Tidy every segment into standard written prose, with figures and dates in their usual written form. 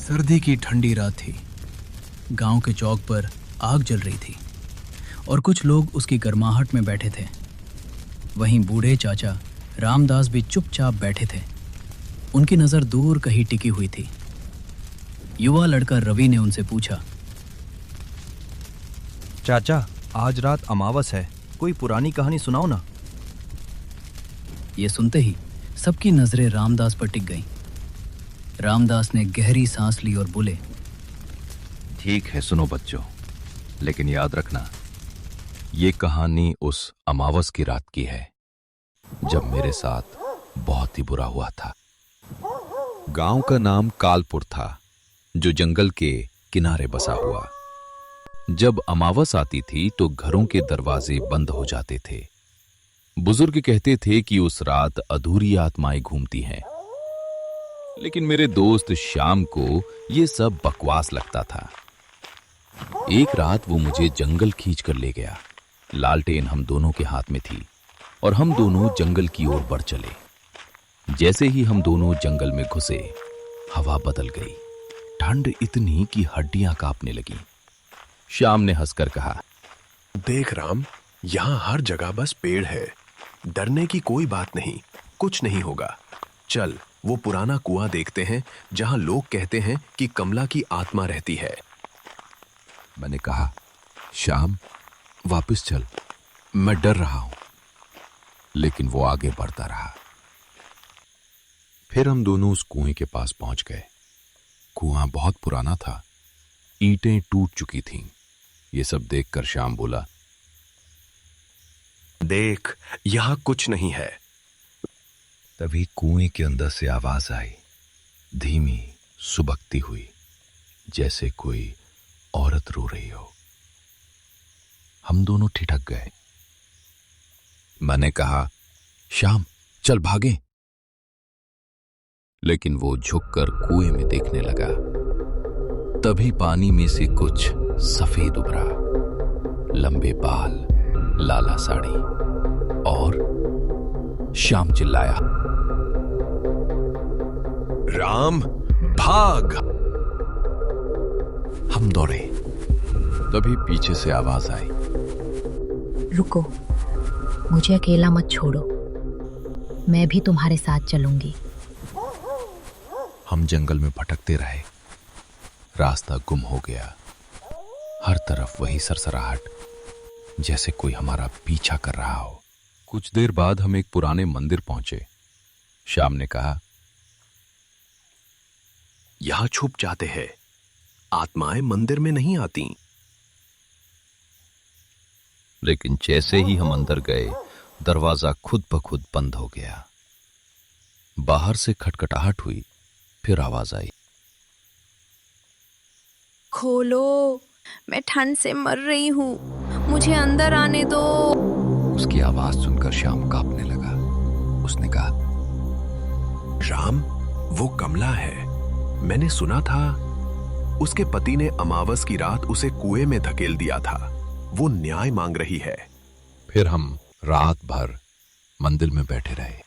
सर्दी की ठंडी रात थी। गांव के चौक पर आग जल रही थी और कुछ लोग उसकी गर्माहट में बैठे थे। वहीं बूढ़े चाचा रामदास भी चुपचाप बैठे थे। उनकी नज़र दूर कहीं टिकी हुई थी। युवा लड़का रवि ने उनसे पूछा, चाचा, आज रात अमावस है, कोई पुरानी कहानी सुनाओ ना। ये सुनते ही सबकी नजरें रामदास पर टिक गईं। रामदास ने गहरी सांस ली और बोले, ठीक है, सुनो बच्चों, लेकिन याद रखना, ये कहानी उस अमावस की रात की है जब मेरे साथ बहुत ही बुरा हुआ था। गांव का नाम कालपुर था, जो जंगल के किनारे बसा हुआ। जब अमावस आती थी तो घरों के दरवाजे बंद हो जाते थे। बुजुर्ग कहते थे कि उस रात अधूरी आत्माएं घूमती हैं। लेकिन मेरे दोस्त श्याम को यह सब बकवास लगता था। एक रात वो मुझे जंगल खींच कर ले गया। लालटेन हम दोनों के हाथ में थी और हम दोनों जंगल की ओर बढ़ चले। जैसे ही हम दोनों जंगल में घुसे, हवा बदल गई। ठंड इतनी कि हड्डियां कांपने लगीं। श्याम ने हंसकर कहा, देख राम, यहाँ हर जगह बस पेड़ है, डरने की कोई बात नहीं, कुछ नहीं होगा। चल वो पुराना कुआं देखते हैं जहां लोग कहते हैं कि कमला की आत्मा रहती है। मैंने कहा, श्याम वापस चल, मैं डर रहा हूं। लेकिन वो आगे बढ़ता रहा। फिर हम दोनों उस कुएं के पास पहुंच गए। कुआं बहुत पुराना था, ईंटें टूट चुकी थीं। ये सब देखकर श्याम बोला, देख, यहां कुछ नहीं है। तभी कुएं के अंदर से आवाज आई, धीमी, सुबकती हुई, जैसे कोई औरत रो रही हो। हम दोनों ठिठक गए। मैंने कहा, श्याम चल भागें। लेकिन वो झुककर कुएं में देखने लगा। तभी पानी में से कुछ सफेद उभरा, लंबे बाल, लाला साड़ी, और श्याम चिल्लाया, राम भाग। हम दौड़े। तभी पीछे से आवाज आई, रुको, मुझे अकेला मत छोड़ो, मैं भी तुम्हारे साथ चलूंगी। हम जंगल में भटकते रहे। रास्ता गुम हो गया। हर तरफ वही सरसराहट, जैसे कोई हमारा पीछा कर रहा हो। कुछ देर बाद हम एक पुराने मंदिर पहुंचे। श्याम ने कहा, यहां छुप जाते हैं, आत्माएं मंदिर में नहीं आती। लेकिन जैसे ही हम अंदर गए, दरवाजा खुद ब खुद बंद हो गया। बाहर से खटखटाहट हुई, फिर आवाज आई, खोलो, मैं ठंड से मर रही हूँ, मुझे अंदर आने दो। उसकी आवाज सुनकर श्याम कांपने लगा। उसने कहा, राम, वो कमला है। मैंने सुना था उसके पति ने अमावस की रात उसे कुएं में धकेल दिया था। वो न्याय मांग रही है। फिर हम रात भर मंदिर में बैठे रहे।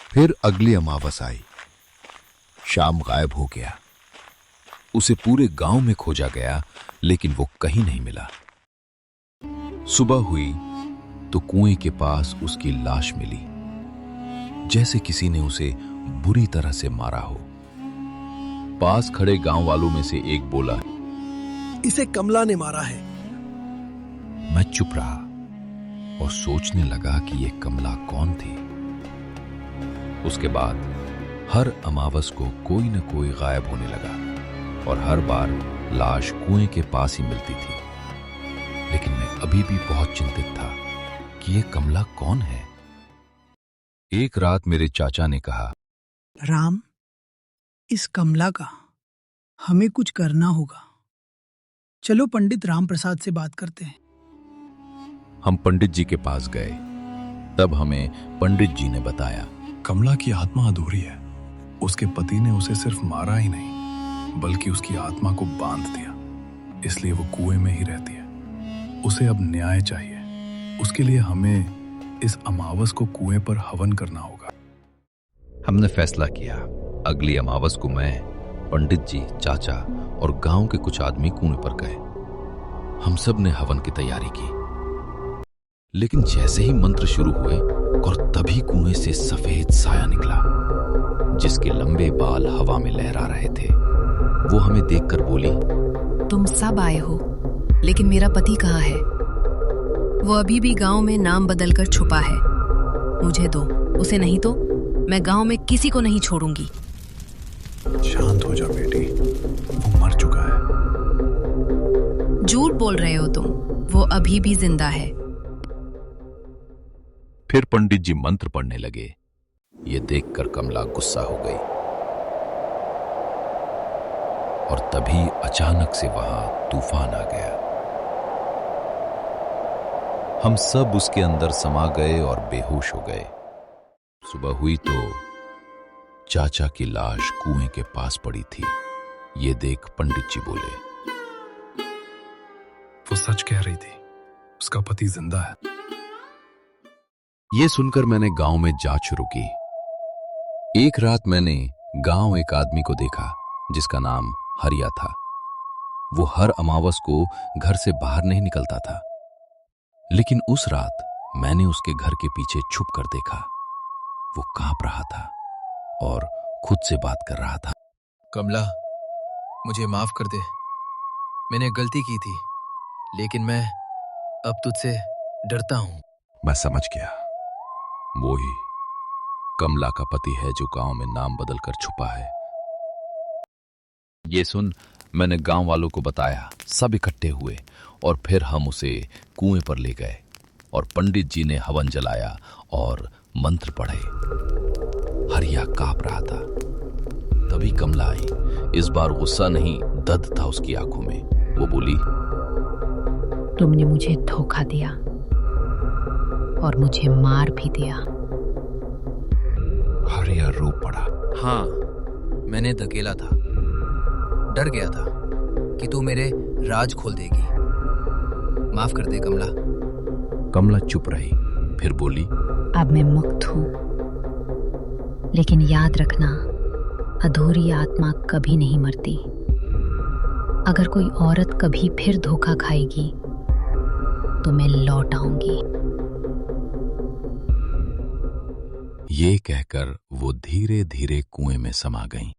फिर अगली अमावस आई। श्याम गायब हो गया। उसे पूरे गांव में खोजा गया, लेकिन वो कहीं नहीं मिला। सुबह हुई तो कुएं के पास उसकी लाश मिली, जैसे किसी ने उसे बुरी तरह से मारा हो। पास खड़े गांव वालों में से एक बोला, इसे कमला ने मारा है। मैं चुप रहा और सोचने लगा कि यह कमला कौन थी। उसके बाद हर अमावस को कोई न कोई गायब होने लगा और हर बार लाश कुएं के पास ही मिलती थी। लेकिन मैं अभी भी बहुत चिंतित था कि यह कमला कौन है। एक रात मेरे चाचा ने कहा, राम, इस कमला का हमें कुछ करना होगा। चलो पंडित राम प्रसाद से बात करते हैं। हम पंडित जी के पास गए। तब हमें पंडित जी ने बताया, कमला की आत्मा अधूरी है। उसके पति ने उसे सिर्फ मारा ही नहीं, बल्कि उसकी आत्मा को बांध दिया, इसलिए वो कुएं में ही रहती है। उसे अब न्याय चाहिए। उसके लिए हमें इस अमावस को कुएं पर हवन करना होगा। हमने फैसला किया, अगली अमावस को मैं पंडित जी, चाचा और गांव के कुछ आदमी कुएं पर गए। हम सब ने हवन की तैयारी की, लेकिन जैसे ही मंत्र शुरू हुए और तभी कुएं से सफेद साया निकला, जिसके लंबे बाल हवा में लहरा रहे थे। वो हमें देखकर बोली, तुम सब आए हो, लेकिन मेरा पति कहाँ है? वो अभी भी गांव में नाम बदलकर छुपा है। मुझे दो उसे, नहीं तो मैं गांव में किसी को नहीं छोड़ूंगी। शांत हो जा बेटी, वो मर चुका है। झूठ बोल रहे हो तुम, वो अभी भी जिंदा है। फिर पंडित जी मंत्र पढ़ने लगे। ये देखकर कमला गुस्सा हो गई और तभी अचानक से वहां तूफान आ गया। हम सब उसके अंदर समा गए और बेहोश हो गए। सुबह हुई तो चाचा की लाश कुएं के पास पड़ी थी। ये देख पंडित जी बोले, वो सच कह रही थी, उसका पति जिंदा है। ये सुनकर मैंने गांव में जांच शुरू की। एक रात मैंने गांव एक आदमी को देखा जिसका नाम हरिया था। वो हर अमावस को घर से बाहर नहीं निकलता था, लेकिन उस रात मैंने उसके घर के पीछे छुप कर देखा। वो कांप रहा था और खुद से बात कर रहा था। कमला, मुझे माफ कर दे, मैंने गलती की थी, लेकिन मैं अब तुझसे डरता हूं। मैं समझ गया, वो ही कमला का पति है जो गांव में नाम बदलकर छुपा है। ये सुन मैंने गांव वालों को बताया। सब इकट्ठे हुए और फिर हम उसे कुएं पर ले गए और पंडित जी ने हवन जलाया और मंत्र पढ़े। हरिया कांप रहा था। तभी कमला आई। इस बार गुस्सा नहीं, दर्द था उसकी आंखों में। वो बोली, तुमने मुझे धोखा दिया और मुझे मार भी दिया। हरिया रो पड़ा। हाँ, मैंने धकेला था, डर गया था कि तू मेरे राज खोल देगी। माफ कर दे कमला। कमला चुप रही, फिर बोली, अब मैं मुक्त हूं, लेकिन याद रखना, अधूरी आत्मा कभी नहीं मरती। अगर कोई औरत कभी फिर धोखा खाएगी तो मैं लौट आऊंगी। ये कहकर वो धीरे धीरे कुएं में समा गईं।